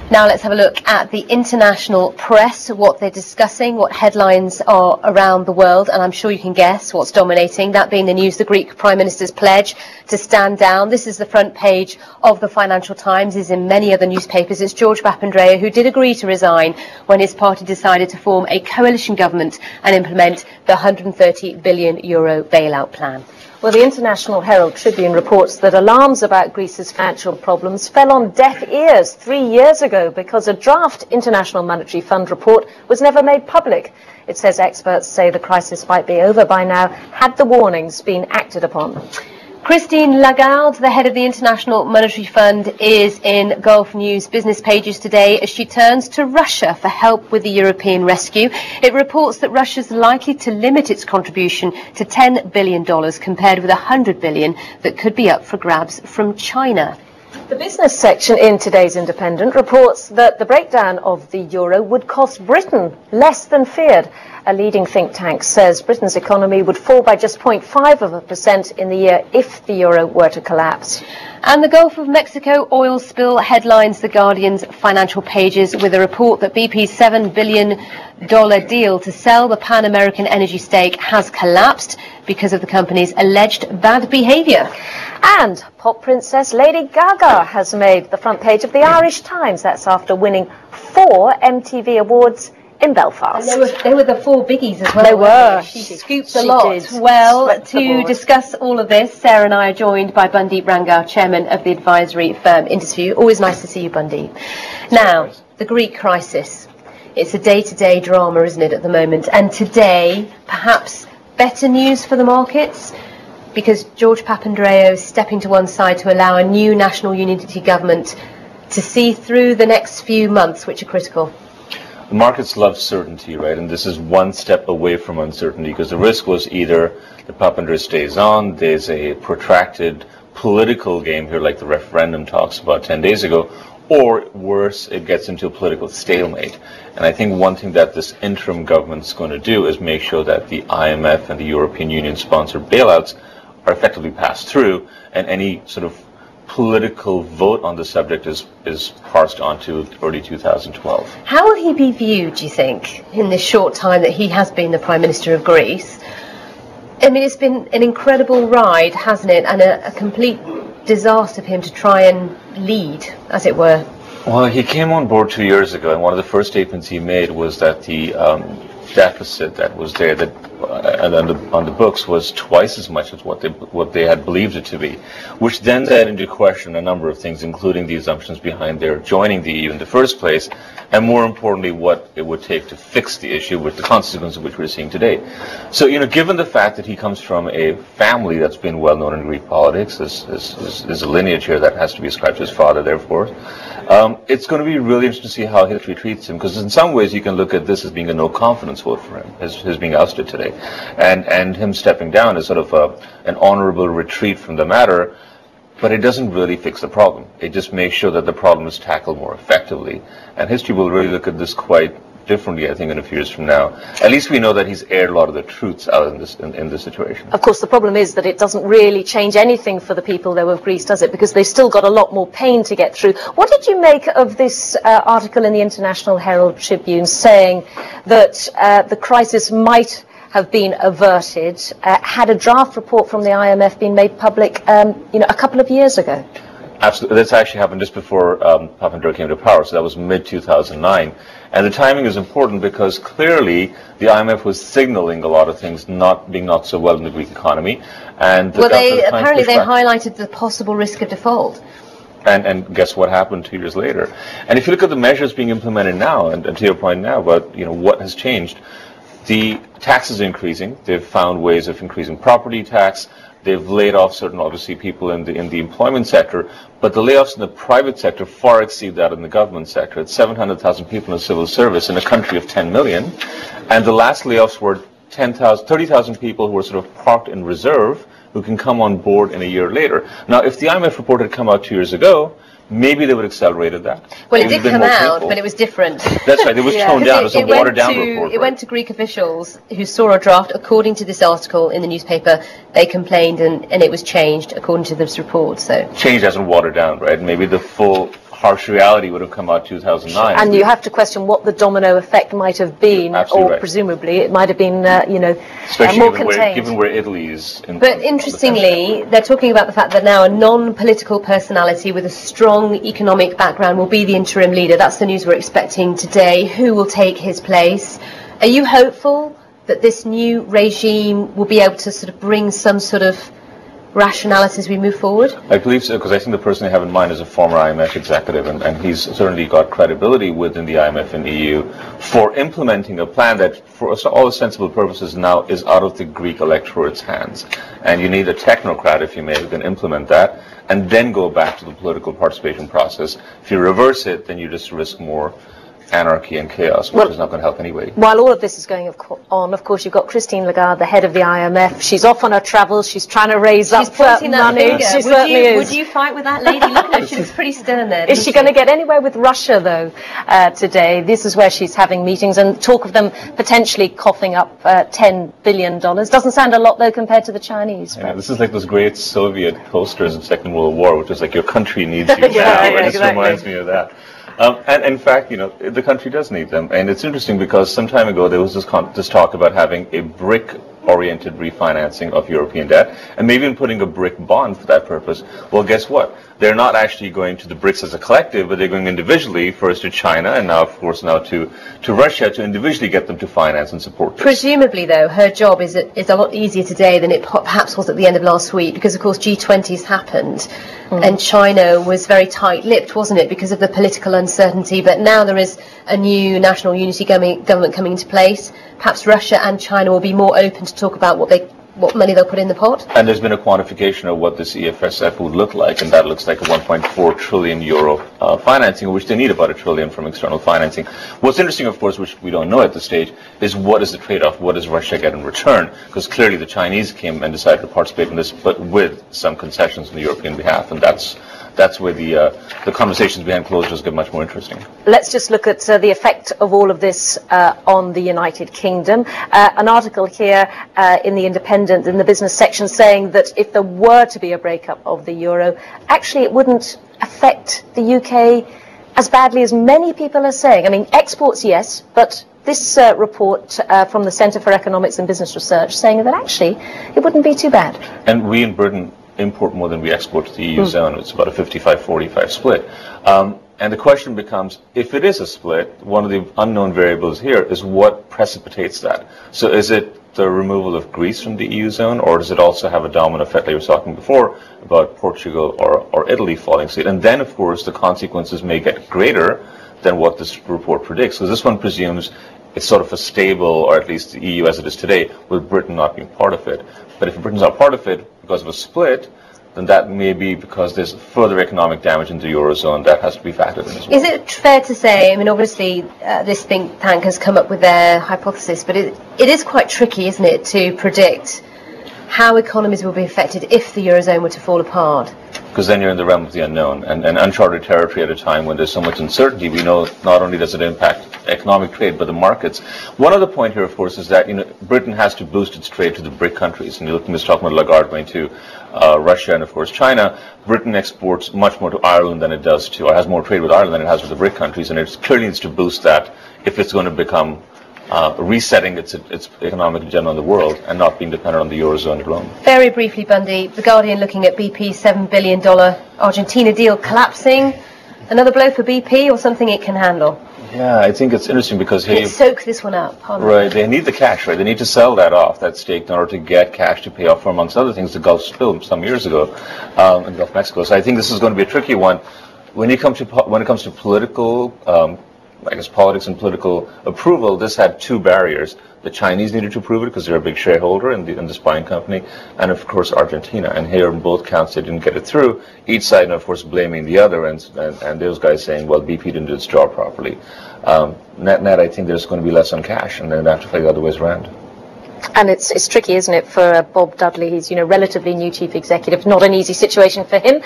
Now let's have a look at the international press, what they're discussing, what headlines are around the world, and I'm sure you can guess what's dominating, that being the news, the Greek Prime Minister's pledge to stand down. This is the front page of the Financial Times, is in many other newspapers. It's George Papandreou, who did agree to resign when his party decided to form a coalition government and implement the €130 billion bailout plan. Well, the International Herald Tribune reports that alarms about Greece's financial problems fell on deaf ears 3 years ago because a draft International Monetary Fund report was never made public. It says experts say the crisis might be over by now had the warnings been acted upon. Christine Lagarde, the head of the International Monetary Fund, is in Gulf News business pages today as she turns to Russia for help with the European rescue. It reports that Russia is likely to limit its contribution to $10 billion compared with $100 billion that could be up for grabs from China. The business section in today's Independent reports that the breakdown of the euro would cost Britain less than feared. A leading think tank says Britain's economy would fall by just 0.5% in the year if the euro were to collapse. And the Gulf of Mexico oil spill headlines The Guardian's financial pages with a report that BP's $7 billion deal to sell the Pan American energy stake has collapsed because of the company's alleged bad behaviour. And pop princess Lady Gaga has made the front page of the Irish Times. That's after winning 4 MTV Awards in Belfast. And they were the 4 biggies as well. They were. She scooped a lot. Well, to discuss all of this, Sarah and I are joined by Bundeep Rangar, chairman of the advisory firm IndusView. Always nice to see you, Bundeep. Now, the Greek crisis. It's a day-to-day drama, isn't it, at the moment? And today, perhaps better news for the markets, because George Papandreou is stepping to one side to allow a new national unity government to see through the next few months, which are critical. The markets love certainty, right? And this is one step away from uncertainty, because the risk was either the Papandreou stays on, there's a protracted political game here like the referendum talks about 10 days ago, or worse, it gets into a political stalemate. And I think one thing that this interim government is going to do is make sure that the IMF and the European Union sponsored bailouts are effectively passed through, and any sort of political vote on the subject is parsed on to early 2012. How will he be viewed, do you think, in this short time that he has been the Prime Minister of Greece? I mean, it's been an incredible ride, hasn't it, and a complete disaster for him to try and lead, as it were. Well, he came on board 2 years ago, and one of the first statements he made was that the deficit that was there on the books was twice as much as what they had believed it to be, which then led into question a number of things, including the assumptions behind their joining the EU in the first place, and more importantly, what it would take to fix the issue with the consequences of which we're seeing today. So, given the fact that he comes from a family that's been well known in Greek politics, there's a lineage here that has to be ascribed to his father, therefore. It's going to be really interesting to see how history treats him, because in some ways you can look at this as being a no-confidence vote for him, his being ousted today, and him stepping down is sort of an honorable retreat from the matter, but it doesn't really fix the problem. It just makes sure that the problem is tackled more effectively, and history will really look at this quite differently, I think, in a few years from now. At least we know that he's aired a lot of the truths out in this situation. Of course, the problem is that it doesn't really change anything for the people, though, of Greece, does it? Because they've still got a lot more pain to get through. What did you make of this article in the International Herald Tribune saying that the crisis might have been averted had a draft report from the IMF been made public, a couple of years ago? Absolutely. This actually happened just before Papandreou came to power, so that was mid-2009. And the timing is important because clearly the IMF was signaling a lot of things not so well in the Greek economy. And well, apparently they highlighted the possible risk of default. And guess what happened 2 years later? And if you look at the measures being implemented now, and to your point now about what has changed, the tax is increasing. They've found ways of increasing property tax. They've laid off certain, obviously, people in the employment sector, but the layoffs in the private sector far exceed that in the government sector. It's 700,000 people in civil service in a country of 10 million, and the last layoffs were 30,000 people who were sort of parked in reserve who can come on board in a year later. Now, if the IMF report had come out 2 years ago, maybe they would have accelerated that. Well, it did come out, but it was different. That's right. It was toned down. It was a watered-down report. It went to Greek officials who saw a draft. According to this article in the newspaper, they complained, and it was changed according to this report. So changed as in watered down, right? Maybe the full harsh reality would have come out 2009. And you have to question what the domino effect might have been, Absolutely or right. presumably it might have been, Especially more given contained. where Italy is. But interestingly, they're talking about the fact that now a non-political personality with a strong economic background will be the interim leader. That's the news we're expecting today. Who will take his place? Are you hopeful that this new regime will be able to sort of bring some sort of rationality as we move forward? I believe so, because I think the person I have in mind is a former IMF executive, and he's certainly got credibility within the IMF and EU for implementing a plan that, for all sensible purposes now, is out of the Greek electorate's hands. And you need a technocrat, if you may, who can implement that, and then go back to the political participation process. If you reverse it, then you just risk more anarchy and chaos, which is not going to help anybody. While all of this is going on, of course, you've got Christine Lagarde, the head of the IMF. She's off on her travels. She's trying to raise up money. She certainly is. Would you fight with that lady? Look at her. She was pretty stern there. Is she going to get anywhere with Russia, though, today? This is where she's having meetings and talk of them potentially coughing up $10 billion. Doesn't sound a lot, though, compared to the Chinese. Yeah, this is like those great Soviet posters in the Second World War, which is like, your country needs you Yeah, now. yeah, It just exactly. reminds me of that. And in fact, the country does need them. And it's interesting because some time ago there was this talk about having a brick-oriented refinancing of European debt, and maybe even putting a brick bond for that purpose. Well, guess what? They're not actually going to the BRICS as a collective, but they're going individually, first to China, and now, of course, to Russia, to individually get them to finance and support this. Presumably, though, her job is a lot easier today than it perhaps was at the end of last week, because, of course, G20's happened, and China was very tight-lipped, wasn't it, because of the political uncertainty. But now there is a new national unity government coming into place. Perhaps Russia and China will be more open to talk about what money they'll put in the pot. And there's been a quantification of what this EFSF would look like, and that looks like a 1.4 trillion euro financing, which they need about $1 trillion from external financing. What's interesting, of course, which we don't know at this stage, is what is the trade-off? What does Russia get in return? Because clearly the Chinese came and decided to participate in this, but with some concessions on the European behalf, and that's where the conversations behind closed doors get much more interesting. Let's just look at the effect of all of this on the United Kingdom. An article here in the Independent, in the business section, saying that if there were to be a breakup of the euro, actually it wouldn't affect the UK as badly as many people are saying. I mean, exports, yes, but this report from the Centre for Economics and Business Research saying that actually it wouldn't be too bad. And we in Britain import more than we export to the EU zone. It's about a 55-45 split. And the question becomes, if it is a split, one of the unknown variables here is what precipitates that. So is it the removal of Greece from the EU zone, or does it also have a domino effect, like we were talking before, about Portugal or Italy falling asleep? And then, of course, the consequences may get greater than what this report predicts. So this one presumes it's sort of a stable, or at least the EU as it is today, with Britain not being part of it. But if Britain's not part of it because of a split, then that may be because there's further economic damage in the Eurozone that has to be factored in as well. Is it fair to say, I mean, obviously this think tank has come up with their hypothesis, but it is quite tricky, isn't it, to predict how economies will be affected if the Eurozone were to fall apart? Because then you're in the realm of the unknown and uncharted territory at a time when there's so much uncertainty. We know not only does it impact economic trade, but the markets. One other point here, of course, is that Britain has to boost its trade to the BRIC countries. And you're looking at talking about Lagarde going to Russia and, of course, China. Britain exports much more to Ireland than it does to, or has more trade with Ireland than it has with the BRIC countries. And it clearly needs to boost that if it's going to become resetting its economic agenda in the world and not being dependent on the Eurozone alone. Very briefly, Bundeep, The Guardian looking at BP's $7 billion Argentina deal collapsing. Another blow for BP, or something it can handle? Yeah, I think it's interesting because Let's soak this one up. Right, they need the cash, right? They need to sell that off, that stake, in order to get cash to pay off for, amongst other things, the Gulf spill some years ago in Gulf of Mexico. So I think this is going to be a tricky one. When it comes to political politics and political approval, this had two barriers. The Chinese needed to approve it because they're a big shareholder in the spying company, and of course Argentina. And here, in both counts, they didn't get it through. Each side, of course, blaming the other, and those guys saying, well, BP didn't do its job properly. Net, I think there's going to be less on cash, and then they have to play the other ways around. And it's tricky, isn't it, for Bob Dudley? He's, relatively new chief executive. Not an easy situation for him.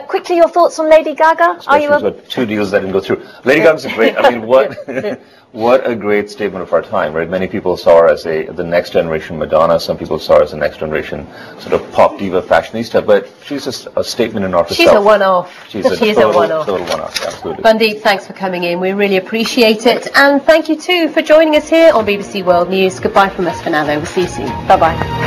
Quickly, your thoughts on Lady Gaga? Are you? Got 2 deals that didn't go through. Lady Gaga's a great. I mean, what a great statement of our time, right? Many people saw her as the next generation Madonna. Some people saw her as the next generation sort of pop diva fashionista. But she's just a statement in herself. She's a one-off. She's a total one-off. Absolutely. Bundeep, thanks for coming in. We really appreciate it, and thank you too for joining us here on BBC World News. Goodbye from us for now, though. We'll see you soon. Bye bye.